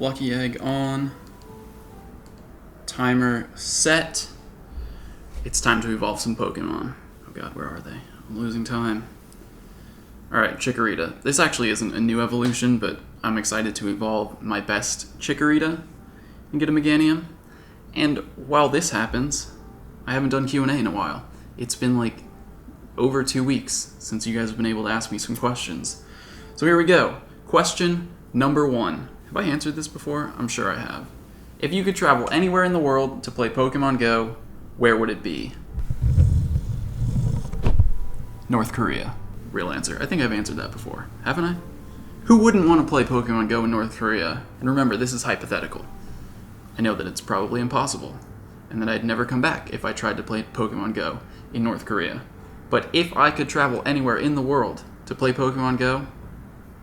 lucky egg on. Timer set. It's time to evolve some Pokemon. Oh god, where are they? I'm losing time. Alright, Chikorita. This actually isn't a new evolution, but I'm excited to evolve my best Chikorita and get a Meganium. And while this happens, I haven't done Q&A in a while. It's been like over 2 weeks since you guys have been able to ask me some questions. So here we go. Question number 1. Have I answered this before? I'm sure I have. If you could travel anywhere in the world to play Pokemon Go, where would it be? North Korea. Real answer. I think I've answered that before. Haven't I? Who wouldn't want to play Pokemon Go in North Korea? And remember, this is hypothetical. I know that it's probably impossible, and that I'd never come back if I tried to play Pokemon Go in North Korea. But if I could travel anywhere in the world to play Pokemon Go,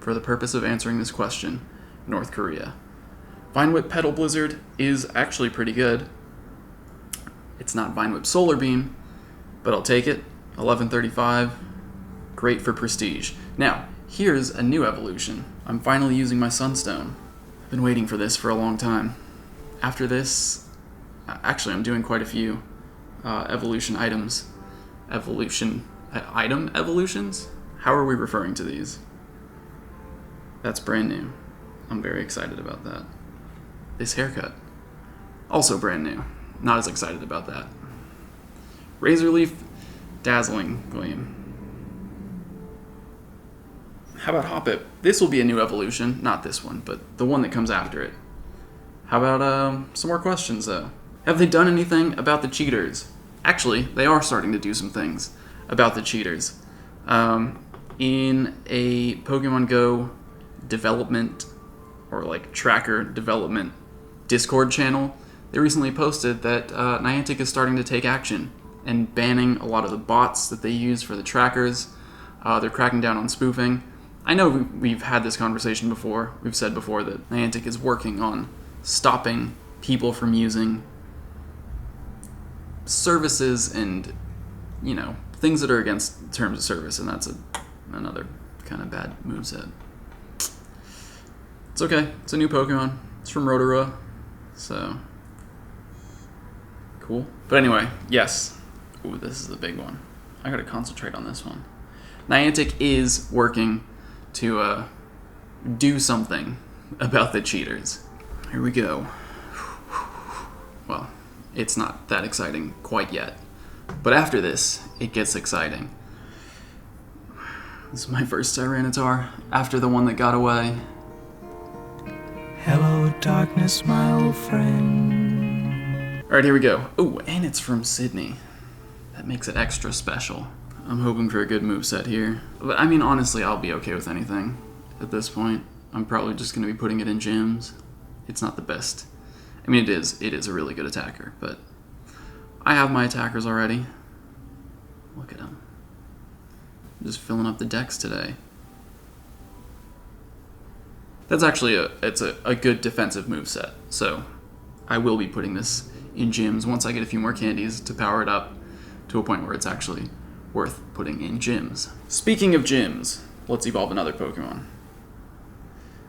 for the purpose of answering this question, North Korea. Vine Whip Petal Blizzard is actually pretty good. It's not Vine Whip Solar Beam, but I'll take it. 1135. Great for prestige. Now, here's a new evolution. I'm finally using my Sunstone. I've been waiting for this for a long time. After this, actually I'm doing quite a few evolution items. Item evolutions? How are we referring to these? That's brand new. I'm very excited about that. This haircut, also brand new. Not as excited about that. Razor Leaf, Dazzling Gleam. How about Hoppip? This will be a new evolution, not this one, but the one that comes after it. How about some more questions, though? Have they done anything about the cheaters? Actually, they are starting to do some things about the cheaters. In a Pokemon Go development, or like tracker development Discord channel, they recently posted that Niantic is starting to take action and banning a lot of the bots that they use for the trackers. They're cracking down on spoofing. I know we've had this conversation before. We've said before that Niantic is working on stopping people from using services and, you know, things that are against terms of service, and that's another kind of bad moveset. It's okay. It's a new Pokemon. It's from Rotorua, so cool. But anyway, yes. Ooh, this is the big one. I gotta concentrate on this one. Niantic is working to do something about the cheaters. Here we go. Well, it's not that exciting quite yet. But after this, it gets exciting. This is my first Tyranitar, after the one that got away. Hello, darkness, my old friend. Alright, here we go. Oh, and it's from Sydney. That makes it extra special. I'm hoping for a good moveset here. But I mean, honestly, I'll be okay with anything at this point. I'm probably just going to be putting it in gyms. It's not the best. I mean, it is a really good attacker, but I have my attackers already. Look at them. I'm just filling up the decks today. That's actually a good defensive moveset, so I will be putting this in gyms once I get a few more candies to power it up to a point where it's actually worth putting in gyms. Speaking of gyms, let's evolve another Pokemon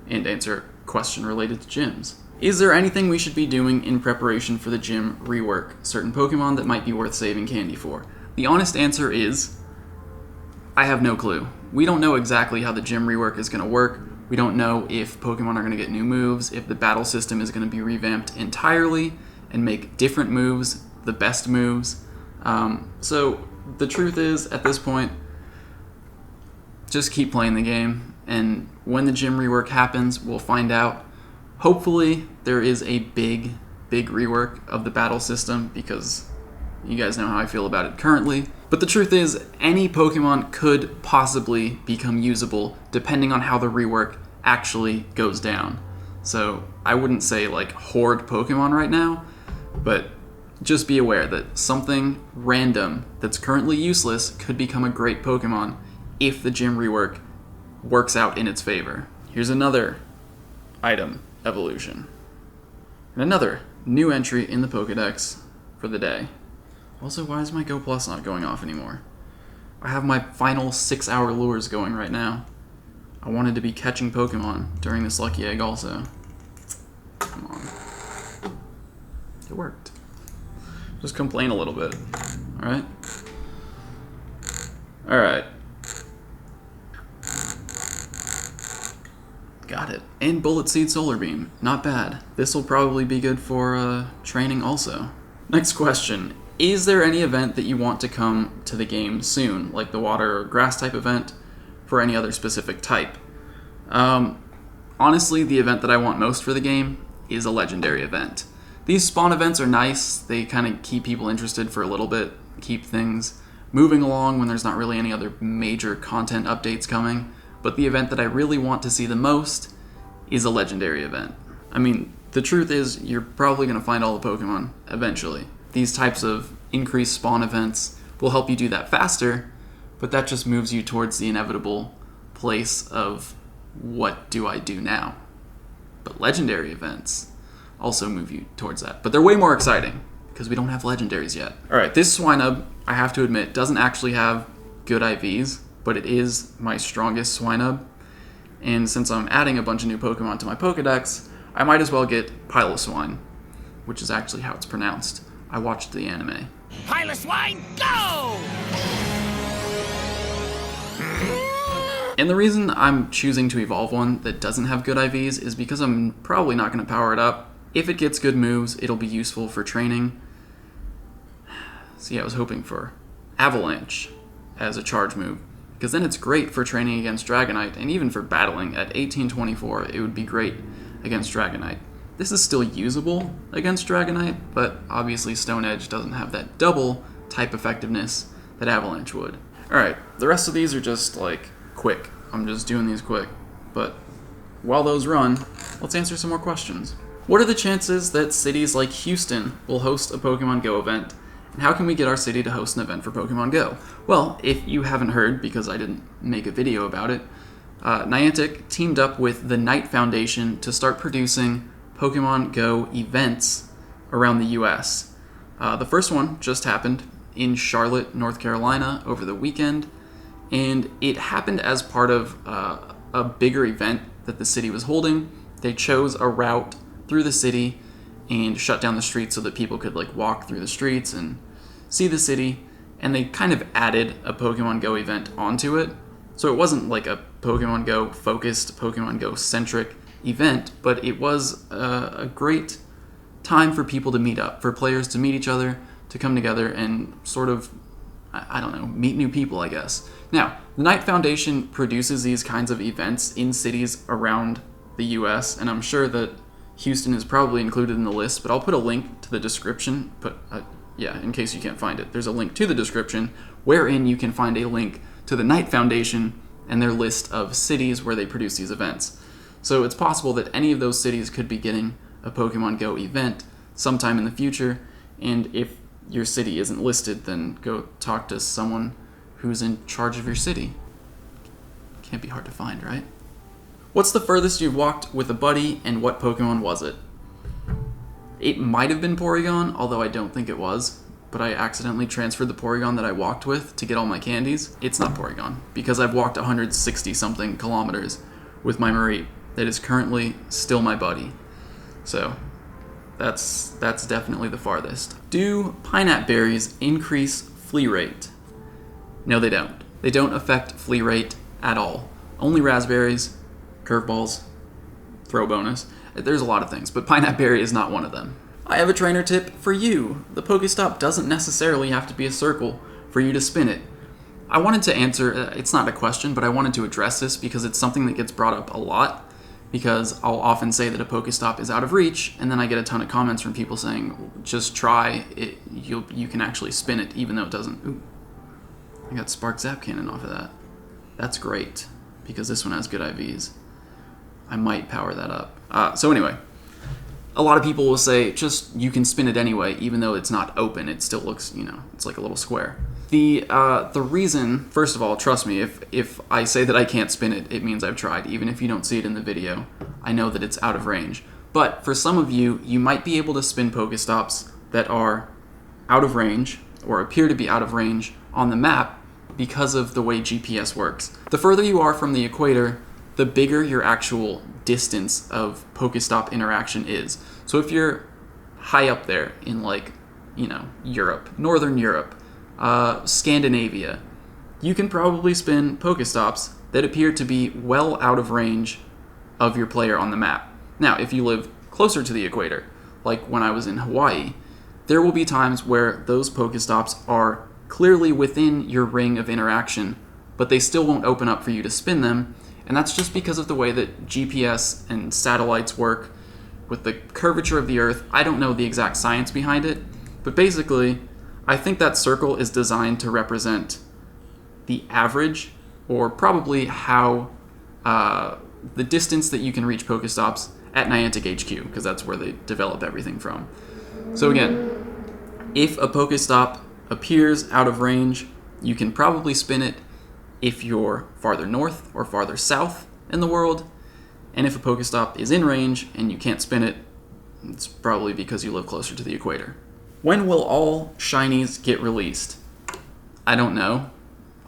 and answer a question related to gyms. Is there anything we should be doing in preparation for the gym rework? Certain Pokemon that might be worth saving candy for? The honest answer is, I have no clue. We don't know exactly how the gym rework is going to work. We don't know if Pokemon are going to get new moves, if the battle system is going to be revamped entirely and make different moves the best moves. So the truth is, at this point, just keep playing the game, and when the gym rework happens, we'll find out. Hopefully there is a big rework of the battle system, because you guys know how I feel about it currently. But the truth is, any Pokemon could possibly become usable depending on how the rework actually goes down. So I wouldn't say like hoard Pokemon right now, but just be aware that something random that's currently useless could become a great Pokemon if the gym rework works out in its favor. Here's another item evolution. And another new entry in the Pokedex for the day. Also, why is my Go Plus not going off anymore? I have my final 6-hour lures going right now. I wanted to be catching Pokemon during this lucky egg also. Come on. It worked. Just complain a little bit. Alright? Alright. Got it. And Bullet Seed Solar Beam. Not bad. This will probably be good for training also. Next question. Is there any event that you want to come to the game soon, like the water or grass type event, for any other specific type? Honestly, the event that I want most for the game is a legendary event. These spawn events are nice. They kind of keep people interested for a little bit, keep things moving along when there's not really any other major content updates coming. But the event that I really want to see the most is a legendary event. I mean, the truth is, you're probably going to find all the Pokemon eventually. These types of increased spawn events will help you do that faster, but that just moves you towards the inevitable place of what do I do now? But legendary events also move you towards that. But they're way more exciting because we don't have legendaries yet. Alright, this Swinub, I have to admit, doesn't actually have good IVs, but it is my strongest Swinub. And since I'm adding a bunch of new Pokemon to my Pokedex, I might as well get Piloswine, which is actually how it's pronounced. I watched the anime. Piloswine, go! And the reason I'm choosing to evolve one that doesn't have good IVs is because I'm probably not going to power it up. If it gets good moves, it'll be useful for training. See, I was hoping for Avalanche as a charge move, because then it's great for training against Dragonite, and even for battling at 1824, it would be great against Dragonite. This is still usable against Dragonite, but obviously Stone Edge doesn't have that double type effectiveness that Avalanche would. Alright, the rest of these are just like quick. I'm just doing these quick. But while those run, let's answer some more questions. What are the chances that cities like Houston will host a Pokemon Go event? And how can we get our city to host an event for Pokemon Go? Well, if you haven't heard, because I didn't make a video about it, Niantic teamed up with the Knight Foundation to start producing Pokemon Go events around the US. The first one just happened in Charlotte, North Carolina over the weekend, and it happened as part of a bigger event that the city was holding. They chose a route through the city and shut down the streets so that people could like walk through the streets and see the city, and they kind of added a Pokemon Go event onto it. So it wasn't like a Pokemon Go focused, Pokemon Go centric event, but it was a great time for people to meet up, for players to meet each other, to come together and sort of, I don't know, meet new people, I guess. Now, the Knight Foundation produces these kinds of events in cities around the US, and I'm sure that Houston is probably included in the list, but I'll put a link to the description, in case you can't find it. There's a link to the description wherein you can find a link to the Knight Foundation and their list of cities where they produce these events. So it's possible that any of those cities could be getting a Pokemon Go event sometime in the future, and if your city isn't listed, then go talk to someone who's in charge of your city. Can't be hard to find, right? What's the furthest you've walked with a buddy, and what Pokemon was it? It might have been Porygon, although I don't think it was, but I accidentally transferred the Porygon that I walked with to get all my candies. It's not Porygon, because I've walked 160-something kilometers with my Mareep that is currently still my buddy. So, that's definitely the farthest. Do pineapple berries increase flea rate? No, they don't. They don't affect flea rate at all. Only raspberries, curveballs, throw bonus. There's a lot of things, but pineapple berry is not one of them. I have a trainer tip for you. The Pokestop doesn't necessarily have to be a circle for you to spin it. I wanted to answer, it's not a question, but I wanted to address this because it's something that gets brought up a lot, because I'll often say that a Pokestop is out of reach, and then I get a ton of comments from people saying, just try it, you can actually spin it even though it doesn't. Ooh, I got Spark Zap Cannon off of that. That's great, because this one has good IVs. I might power that up. So anyway, a lot of people will say, just, you can spin it anyway, even though it's not open, it still looks, it's like a little square. The reason, first of all, trust me, if I say that I can't spin it, it means I've tried. Even if you don't see it in the video, I know that it's out of range. But for some of you, you might be able to spin Pokestops that are out of range, or appear to be out of range on the map, because of the way GPS works. The further you are from the equator, the bigger your actual distance of Pokestop interaction is. So if you're high up there in, like, you know, Europe, Northern Europe, Scandinavia, you can probably spin Pokestops that appear to be well out of range of your player on the map. Now, if you live closer to the equator, like when I was in Hawaii, there will be times where those Pokestops are clearly within your ring of interaction, but they still won't open up for you to spin them, and that's just because of the way that GPS and satellites work with the curvature of the Earth. I don't know the exact science behind it, but basically, I think that circle is designed to represent the average, or probably how the distance that you can reach Pokestops at Niantic HQ, because that's where they develop everything from. So again, if a Pokestop appears out of range, you can probably spin it if you're farther north or farther south in the world, and if a Pokestop is in range and you can't spin it, it's probably because you live closer to the equator. When will all shinies get released? I don't know.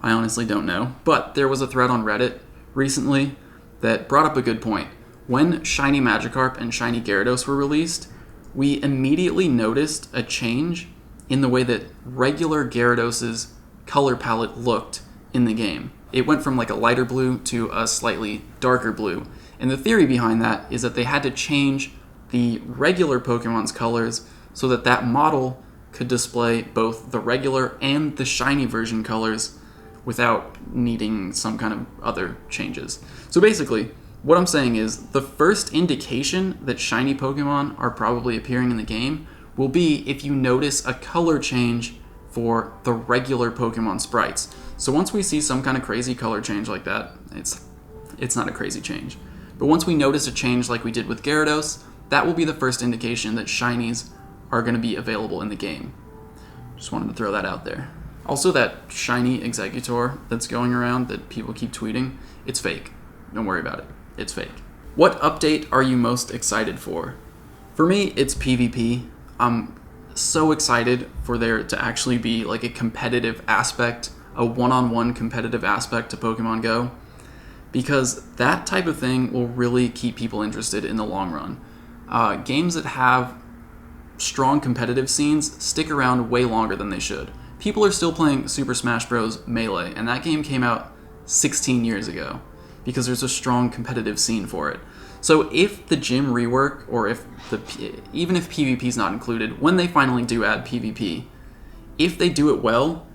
I honestly don't know. But there was a thread on Reddit recently that brought up a good point. When shiny Magikarp and shiny Gyarados were released, we immediately noticed a change in the way that regular Gyarados' color palette looked in the game. It went from like a lighter blue to a slightly darker blue. And the theory behind that is that they had to change the regular Pokemon's colors so that that model could display both the regular and the shiny version colors without needing some kind of other changes. So basically, what I'm saying is the first indication that shiny Pokemon are probably appearing in the game will be if you notice a color change for the regular Pokemon sprites. So once we see some kind of crazy color change like that, it's not a crazy change. But once we notice a change like we did with Gyarados, that will be the first indication that shinies are going to be available in the game. Just wanted to throw that out there. Also, that shiny Executor that's going around that people keep tweeting, it's fake. Don't worry about it. It's fake. What update are you most excited for? For me, it's PvP. I'm so excited for there to actually be like a competitive aspect, a one-on-one competitive aspect to Pokemon Go, because that type of thing will really keep people interested in the long run. Games that have strong competitive scenes stick around way longer than they should. People are still playing Super Smash Bros. Melee, and that game came out 16 years ago because there's a strong competitive scene for it. So if the gym rework, or even if PvP is not included, when they finally do add PvP, if they do it well,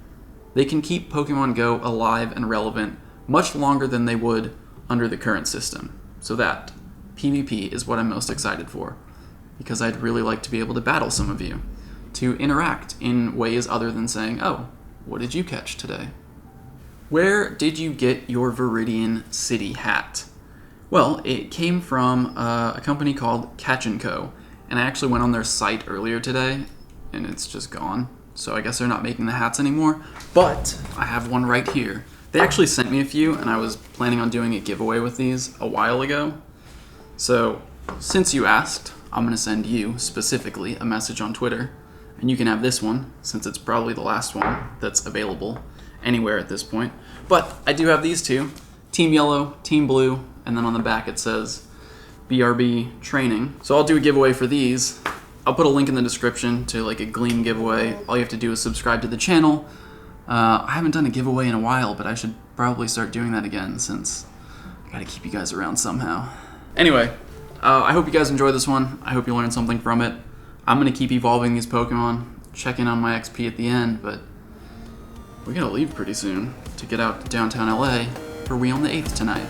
they can keep Pokemon Go alive and relevant much longer than they would under the current system. So that PvP is what I'm most excited for, because I'd really like to be able to battle some of you, to interact in ways other than saying, oh, what did you catch today? Where did you get your Viridian City hat? Well, it came from a company called Catch & Co. And I actually went on their site earlier today, and it's just gone. So I guess they're not making the hats anymore. But I have one right here. They actually sent me a few, and I was planning on doing a giveaway with these a while ago. So since you asked, I'm going to send you specifically a message on Twitter. And you can have this one, since it's probably the last one that's available anywhere at this point. But I do have these two, Team Yellow, Team Blue, and then on the back it says BRB Training. So I'll do a giveaway for these. I'll put a link in the description to like a Gleam giveaway. All you have to do is subscribe to the channel. I haven't done a giveaway in a while, but I should probably start doing that again since I gotta keep you guys around somehow. Anyway, I hope you guys enjoyed this one. I hope you learned something from it. I'm gonna keep evolving these Pokemon, check in on my XP at the end, but we're gonna leave pretty soon to get out to downtown LA for We on the 8th tonight.